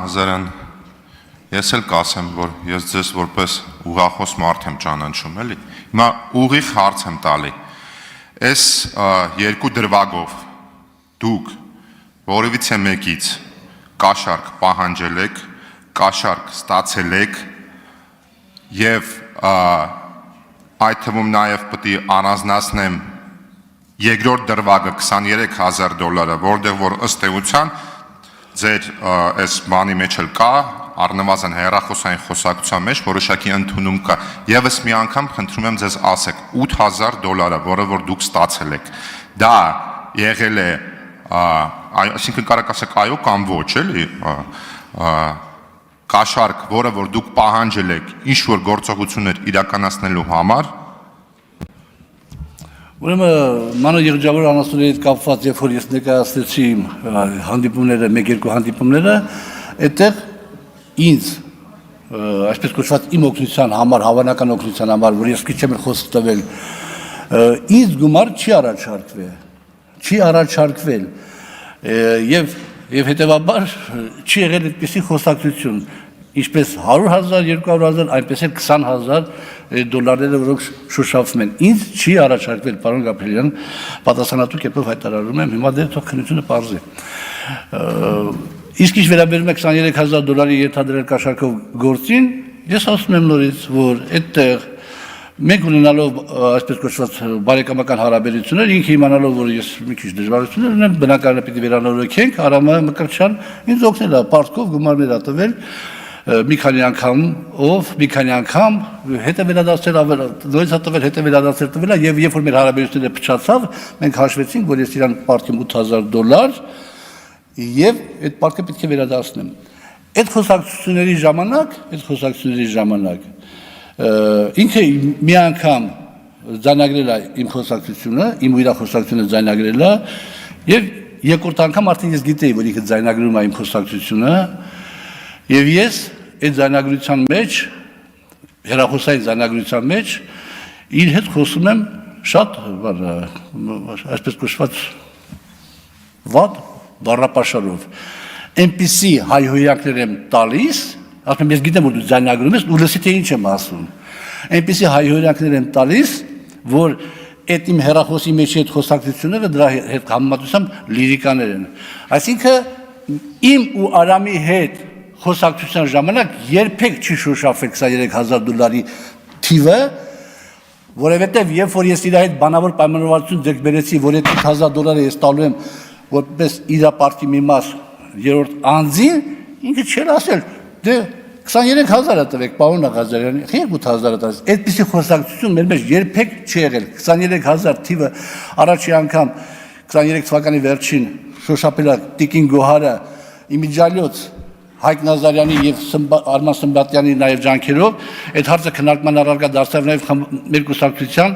Ազարյան, ես էլ կասեմ, որ ես ձեզ որպես ուղղախոս մարդ եմ ճանաչում, էլի։ Հիմա ուղիղ հարց եմ տալի։ Այս երկու դրվագով դուք որևիցե մեկից կաշառք պահանջել եք, կաշառք ստացել եք եւ այդ թվում նաեւ պետք է առանձնացնեմ երկրորդ դրվագը $23,000, որտեղ որ ըստ էության ձեր այս բանի մեջ էլ կա, առնվազն հեռախոսային խոսակցության մեջ որոշակի ընդունում կա։ Եվս մի անգամ խնդրում եմ ձեզ ասեք, $8,000, որը որ դուք ստացել եք, դա եղել է, այսինքն կարող ասեք այո կամ ոչ, էլի, կաշառք, որը որ դուք պահանջել եք ինչ-որ գործողություններ իրականացնելու համար։ Ուրեմն մանր եղջավոր անասունների հետ կապված, երբ որ ես ներկայացրեցի հանդիպումները, մեկ-երկու հանդիպումները, այդտեղ ինձ, այսպես կոչված իմ օգնության համար, հավանական օգնության համար, որ ես քիչ եմ խոսք տվել, ինձ գումար չի առաջարկվել, եւ հետեւաբար չի եղել այդպիսի խոսակցություն, ինչպես $100,000, $200,000, այնպես էլ $20,000, որոնք շոշափվում են։ Ինձ չի առաջարկվել, պարոն Գաբրելյան, պատասխանատու կերպով հայտարարում եմ, հիմա դեռ թող քննությունը պարզի։ Իսկ ինչ վերաբերում է $23,000 ենթադրել կաշառքով գործին, ես ասում եմ նորից, որ այդտեղ մենք ունենալով այսպես կոչված բարեկամական հարաբերություններ, ինքը իմանալով, որ ես մի քիչ դժվարություններ ունեմ, բնակարանը պիտի վերանորոգենք, Արամը Մկրտչյան ինձ օգնել է պարտքով գումարներ ա տվել մի քանի անգամ հետը վերադարձել նորից ա տվել, հետը վերադարձել տվել է, եւ երբ որ մեր հարաբերությունները փչացավ, մենք հաշվեցինք, որ ես իրան պարտքեմ $8,000 եւ այդ պարտքը պետք է վերադարձնեմ։ Այդ խոսակցությունների ժամանակ ինքը մի անգամ ձայնագրել է իմ խոսակցությունը, իմ ու իր խոսակցությունը ձայնագրել է, եւ երկրորդ անգամ արդեն ես գիտեի, որ ինքը ձայնագրում է իմ խոսակցությունը, եւ ես այդ ձայնագրության մեջ, հեռախոսային ձայնագրության մեջ իր հետ խոսում եմ շատ այսպես կոչված վատ բառապաշարով, այնպիսի հայհոյանքներ եմ տալիս, ասում եմ ես գիտեմ, որ դու ձայնագրում ես, ու լսի թե ինչ եմ ասում, այնպիսի հայհոյանքներ եմ տալիս, որ այդ իմ հեռախոսի մեջ այդ խոսակցությունները դրա հետ համեմատությամբ լիրիկաներ են։ Այսինքն իմ ու Արամի հետ խոսակցության ժամանակ երբեք չի շոշափվել $23,000 թիվը, որովհետև երբ որ ես իր հետ բանավոր պայմանավորվածություն ձեռք բերեցի, որ այդ $8,000 ես տալու եմ որպես իր պարտքի մի մաս երրորդ անձին, ինքը չէր ասել, դե 23,000 տվեք, պարոն Ղազարյան, 8,000 տալիս։ Այդպիսի խոսակցություն մեր մեջ երբեք չի եղել։ 23,000 թիվը առաջի անգամ 23 թվականի վերջին շոշափել է Տիկին Գոհարը իմիջիալոց Հայկ Նազարյանի եւ Արման Սմբատյանի նաեւ ջանքերով, այդ հարցը քննարկման առարկա դարձավ նաեւ մեր կուսակցության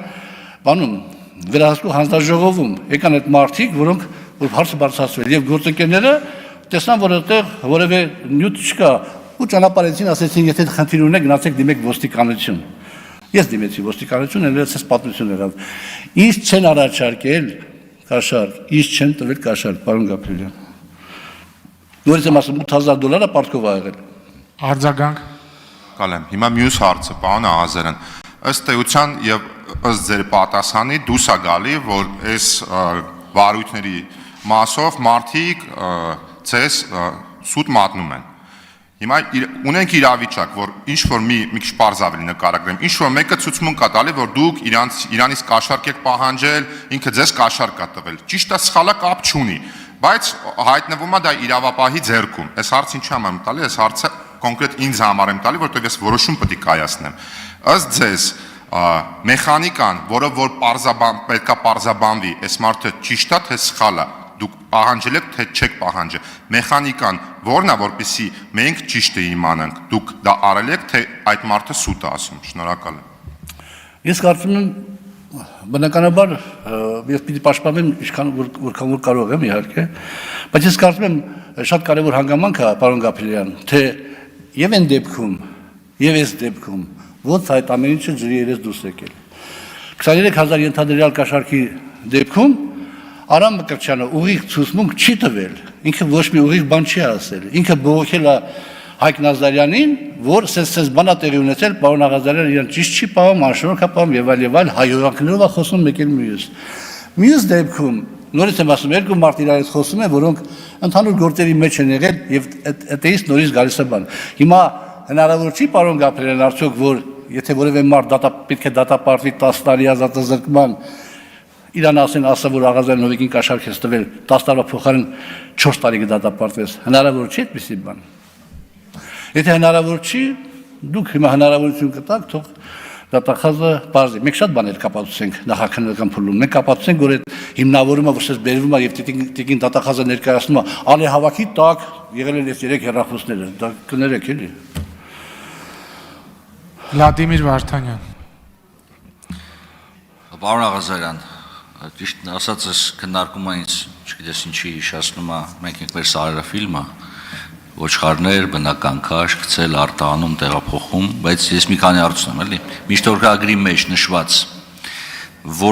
բանում վերահսկող հանձնաժողովում եկան այդ մարդիկ, որոնք որ հարցը բարձրացվել եւ գործընկերները տեսան, որ այդտեղ որևէ նյութ չկա ու ճանապարհեցին, ասեցին, եթե խնդիր ունեք, գնացեք դիմեք ոստիկանություն։ Ես դիմեցի ոստիկանություն, ներեցես պատմություն եղավ։ Ինչ չեն առաջարկել կաշառք, ինչ չեն տվել կաշառք, պարոն Գաբրելյան։ Նորից եմ ասում $8,000 պարտքով ա եղել։ Արձագանք։ Կալեմ։ Հիմա մյուս հարցը, պարոն Ազարյան, ըստ էության եւ ըստ ձեր պատասխանի դուրս է գալի, որ այս վարույթների մասով մարդիկ ցես սուտ մատնում են։ Հիմա ունենք իրավիճակ, որ ինչ որ մի քիչ պարզավելի նկարագրեմ, ինչ որ մեկը ցուցմունք կա տալի, որ դուք իրանից կաշառք եք պահանջել, ինքը ձեզ կաշառք կա տվել։ Ճիշտ է, սխալը կապ չունի, բայց հայտնվում է դա իրավապահի ձեռքում։ Այս հարցը ինչ եմ տալի, այս հարցը կոնկրետ ինձ համար եմ տալի, որտեղ ես որոշում պետք է կայացնեմ։ Ըստ ձեզ մեխանիկան, որը որ պետքա պարզաբանվի, այս մարդը ճիշտ է, թե սխալ է, դուք պահանջել եք, թե չեք պահանջել։ Մեխանիկան որն է, որպեսզի մենք ճիշտը իմանանք, դուք դա արել եք, թե այդ մարդը սուտ է ասում։ Շնորհակալ եմ։ Ես կարծում եմ, բնականաբար ես պիտի պաշտպանեմ ինչքան որքան որ կարող եմ իհարկե, բայց ես կարծում եմ շատ կարևոր հանգամանք է, պարոն Գաբրելյան, թե եւ այն դեպքում, եւ այս դեպքում ոնց այդ ամեն ինչը ջրի երես դուրս եկել։ 23,000 ենթադրյալ կաշառքի դեպքում Արամ Մկրտչյանը ուղիղ ցուցմունք չի տվել ինքը ոչ մի ուրիշ բան չի ասել։ Ինքը բողոքել է Հայկ Նազարյանին, որ սենց բանա տեղի ունեցել, պարոն Աղազարյանը իրեն ճիշտ չի պահում, անշնորհք է պահում եւ այլ հայոյանքներով է խոսում մեկ էլ մյուս։ Մյուս դեպքում նորից եմ ասում, երկու մարդ իրար հետ խոսում են, որոնք ընդհանուր գործերի մեջ են եղել եւ այդտեղից նորից գալիս է բան։ Հիմա հնարավոր չի պարոն Գաբրիելյան արդյոք, որ եթե որևէ մարդ պետք է դատապարտվի 10 տարի ազատազրկման, իրան ասա, որ Աղազարյան Նովիկին կաշառք ես տվել 10 տարվա փոխարեն 4 տարի կդատապարտվես։ Հնարավոր չի այդպիսի բան։ Եթե հնարավոր չի, դուք հիմա հնարավորություն կտաք, թող դատախազը բարձի։ Մենք շատ բաներ կապացուցենք նախաքննական փուլում։ Մենք կապացուցենք, որ այդ հիմնավորումը, որ ցես բերվում է եւ տիկին դատախազը ներկայացնում է, ալեհավաքի տակ եղել են այս 3 հեռախոսները, դա կներեք էլի։ Վլադիմիր Վարդանյան։ Պարոն Աղազարյան, ճիշտ ասած, այս քննարկումը ինձ, չգիտես ինչի հիշեցնում է, մենք ենք մեր Սարերը ֆիլմը, ոչխարներ, բնական քաշ, գցել, արտանում, տեղափոխում, բայց ես մի քանի հարց ունեմ, էլի։ Միշտ օրգագրի մեջ նշված, որ